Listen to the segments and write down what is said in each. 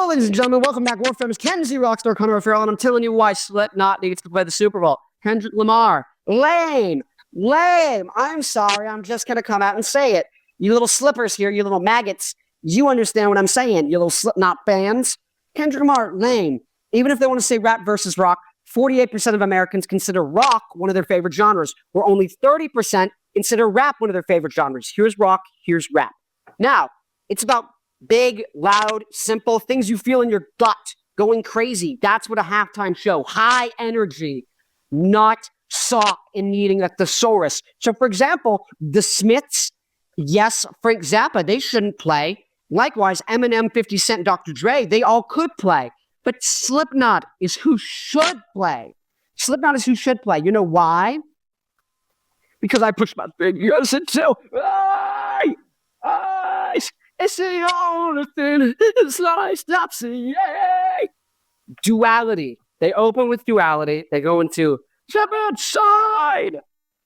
Hello, ladies and gentlemen. Welcome back. World famous Kenzie Rockstar Connor Farrell, and I'm telling you why Slipknot needs to play the Super Bowl. Kendrick Lamar, lame. I'm sorry. I'm just gonna come out and say it. You little slippers here, you little maggots. You understand what I'm saying, you little Slipknot fans. Kendrick Lamar, lame. Even if they want to say rap versus rock, 48% of Americans consider rock one of their favorite genres, where only 30% consider rap one of their favorite genres. Here's rock, here's rap. Now, it's about big, loud, simple things you feel in your gut, going crazy. That's what a halftime show. High energy, not soft and needing a thesaurus. So, for example, the Smiths, yes, Frank Zappa, they shouldn't play. Likewise, Eminem, 50 Cent, Dr. Dre, they all could play. But Slipknot is who should play. Slipknot is who should play. You know why? Because I push my fingers into eyes. It's the only thing that's like stop seeing. Duality. They open with duality. They go into step outside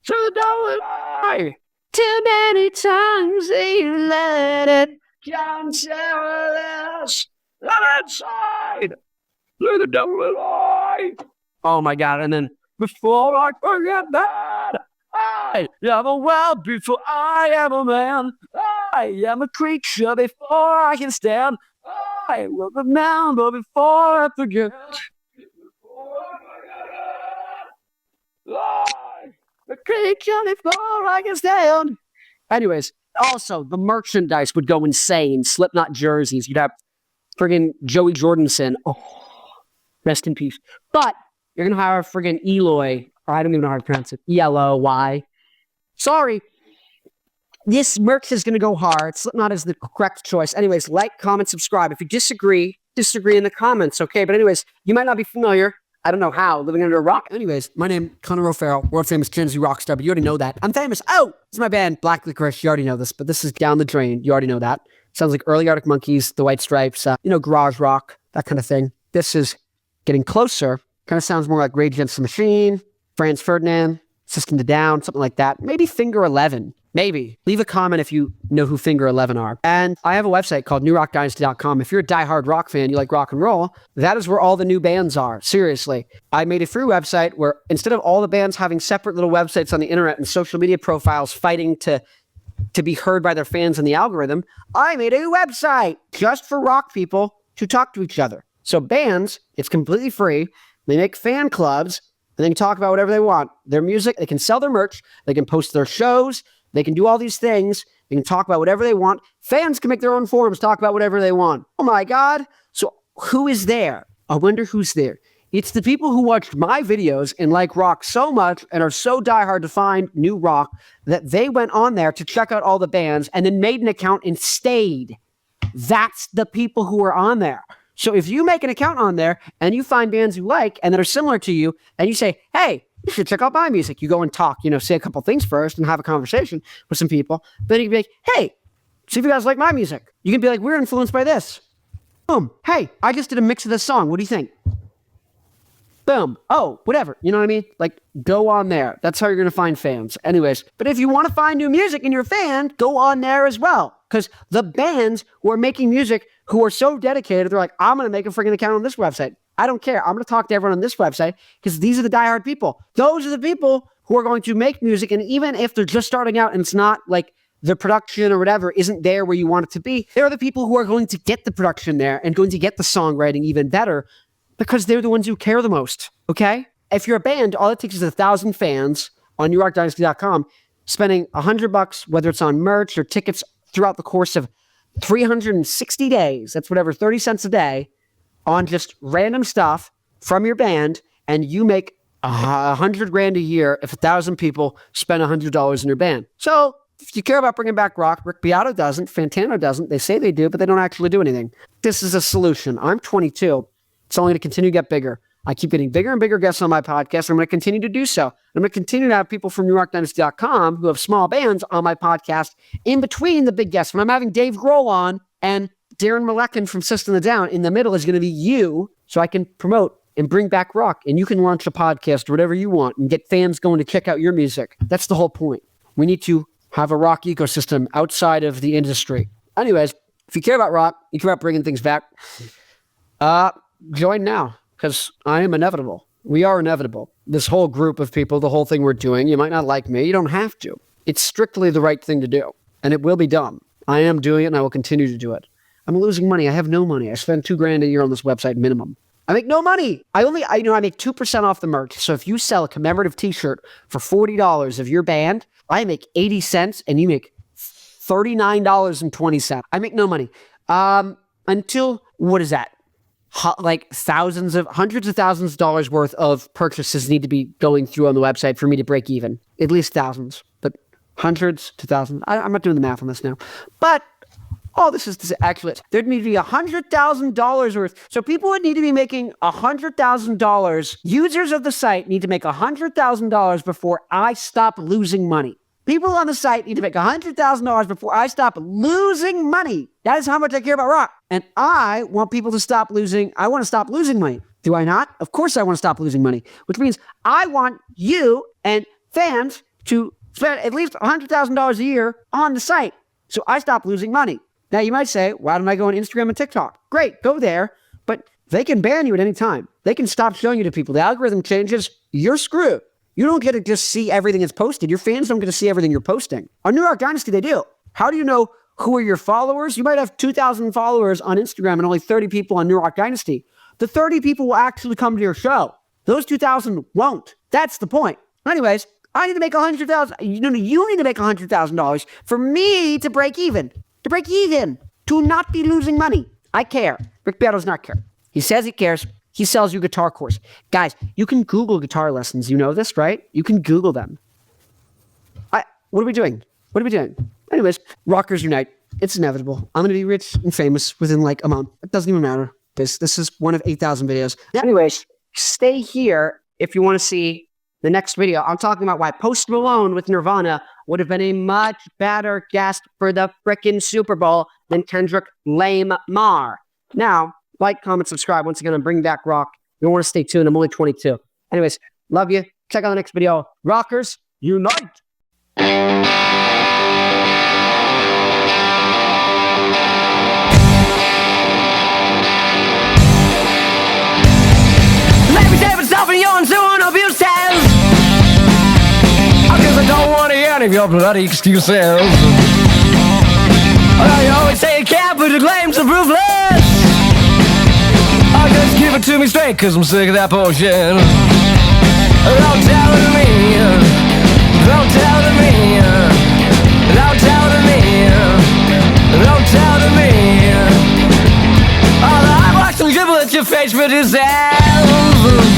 to the door. Too many times you let it come to us. Let inside through the door. Oh my God! And then before I forget that, I am a wild before I am a man. I am a creature before I can stand. I will remember before I forget. A creature before I can stand. Anyways, also the merchandise would go insane. Slipknot jerseys. You'd have friggin' Joey Jordanson. Oh, rest in peace. But you're gonna have friggin' Eloy, or I don't even know how to pronounce it. E-L-O-Y. Sorry. This merch is going to go hard. Slipknot is the correct choice. Anyways, like, comment, subscribe. If you disagree in the comments, okay? But anyways, you might not be familiar. I don't know how, living under a rock. Anyways, my name, Connor O'Farrell, world famous Kenzie Rockstar, but you already know that. I'm famous. Oh, this is my band, Black Licorice. You already know this, but this is Down the Drain. You already know that. Sounds like early Arctic Monkeys, The White Stripes, garage rock, that kind of thing. This is Getting Closer. Kind of sounds more like Rage Against the Machine, Franz Ferdinand, System of a Down, something like that. Maybe Finger 11. Maybe. Leave a comment if you know who Finger 11 are. And I have a website called newrockdynasty.com. If you're a diehard rock fan, you like rock and roll, that is where all the new bands are. Seriously. I made a free website where instead of all the bands having separate little websites on the internet and social media profiles fighting to be heard by their fans in the algorithm, I made a website just for rock people to talk to each other. So bands, it's completely free. They make fan clubs and they can talk about whatever they want. Their music, they can sell their merch, they can post their shows, they can do all these things. They can talk about whatever they want. Fans can make their own forums, talk about whatever they want. Oh my God. So who is there? I wonder who's there. It's the people who watched my videos and like rock so much and are so diehard to find new rock that they went on there to check out all the bands and then made an account and stayed. That's the people who are on there. So if you make an account on there and you find bands you like and that are similar to you and you say, hey, you should check out my music. You go and talk, say a couple things first and have a conversation with some people. Then you can be like, hey, see if you guys like my music. You can be like, we're influenced by this. Boom. Hey, I just did a mix of this song. What do you think? Boom. Oh, whatever. You know what I mean? Like, go on there. That's how you're going to find fans. Anyways, but if you want to find new music and you're a fan, go on there as well. Because the bands who are making music, who are so dedicated, they're like, I'm going to make a freaking account on this website. I don't care. I'm going to talk to everyone on this website because these are the diehard people. Those are the people who are going to make music. And even if they're just starting out and it's not like the production or whatever isn't there where you want it to be, they're the people who are going to get the production there and going to get the songwriting even better because they're the ones who care the most. Okay? If you're a band, all it takes is 1,000 fans on newrockdynasty.com spending $100, whether it's on merch or tickets throughout the course of 360 days. That's whatever, 30 cents a day. On just random stuff from your band, and you make $100,000 a year if 1,000 people spend $100 in your band. So if you care about bringing back rock, Rick Beato doesn't, Fantano doesn't. They say they do, but they don't actually do anything. This is a solution. I'm 22. It's only going to continue to get bigger. I keep getting bigger and bigger guests on my podcast. I'm going to continue to do so. I'm going to continue to have people from newrockdynasty.com who have small bands on my podcast in between the big guests. When I'm having Dave Grohl on and Darren Malekin from System of a Down, in the middle is going to be you, so I can promote and bring back rock, and you can launch a podcast or whatever you want and get fans going to check out your music. That's the whole point. We need to have a rock ecosystem outside of the industry. Anyways, if you care about rock, you care about bringing things back, Join now, because I am inevitable. We are inevitable. This whole group of people, the whole thing we're doing, you might not like me. You don't have to. It's strictly the right thing to do, and it will be done. I am doing it, and I will continue to do it. I'm losing money. I have no money. I spend $2,000 a year on this website minimum. I make no money. I make 2% off the merch. So if you sell a commemorative t-shirt for $40 of your band, I make 80 cents and you make $39.20. I make no money. Until, what is that? Like hundreds of thousands of dollars worth of purchases need to be going through on the website for me to break even. At least thousands, but hundreds to thousands. I'm not doing the math on this now. But this is accurate. There'd need to be $100,000 worth. So people would need to be making $100,000. Users of the site need to make $100,000 before I stop losing money. People on the site need to make $100,000 before I stop losing money. That is how much I care about rock. And I want people to stop losing. I want to stop losing money. Do I not? Of course I want to stop losing money, which means I want you and fans to spend at least $100,000 a year on the site so I stop losing money. Now, you might say, why don't I go on Instagram and TikTok? Great, go there, but they can ban you at any time. They can stop showing you to people. The algorithm changes, you're screwed. You don't get to just see everything that's posted. Your fans don't get to see everything you're posting. On New Rock Dynasty, they do. How do you know who are your followers? You might have 2,000 followers on Instagram and only 30 people on New Rock Dynasty. The 30 people will actually come to your show. Those 2,000 won't. That's the point. Anyways, I need to make $100,000. You need to make $100,000 for me to break even. To break even. To not be losing money. I care. Rick Beato does not care. He says he cares. He sells you guitar course. Guys, you can Google guitar lessons. You know this, right? You can Google them. What are we doing? Anyways, Rockers Unite. It's inevitable. I'm going to be rich and famous within like a month. It doesn't even matter. This is one of 8,000 videos. Anyways, stay here if you want to see the next video. I'm talking about why Post Malone with Nirvana would have been a much better guest for the frickin' Super Bowl than Kendrick Lamar. Now, like, comment, subscribe. Once again, I'm bringing back rock. You want to stay tuned. I'm only 22. Anyways, love you. Check out the next video. Rockers, unite! Let me save myself and you're doing abuses. I don't want to hear any of your bloody excuses. You always say you can't, but your claims are proofless. Just give it to me straight, cause I'm sick of that bullshit. Don't tell it to me. Don't tell it to me. Don't tell it to me. Don't tell it to me. I'll watch them dribble at your face for yourself.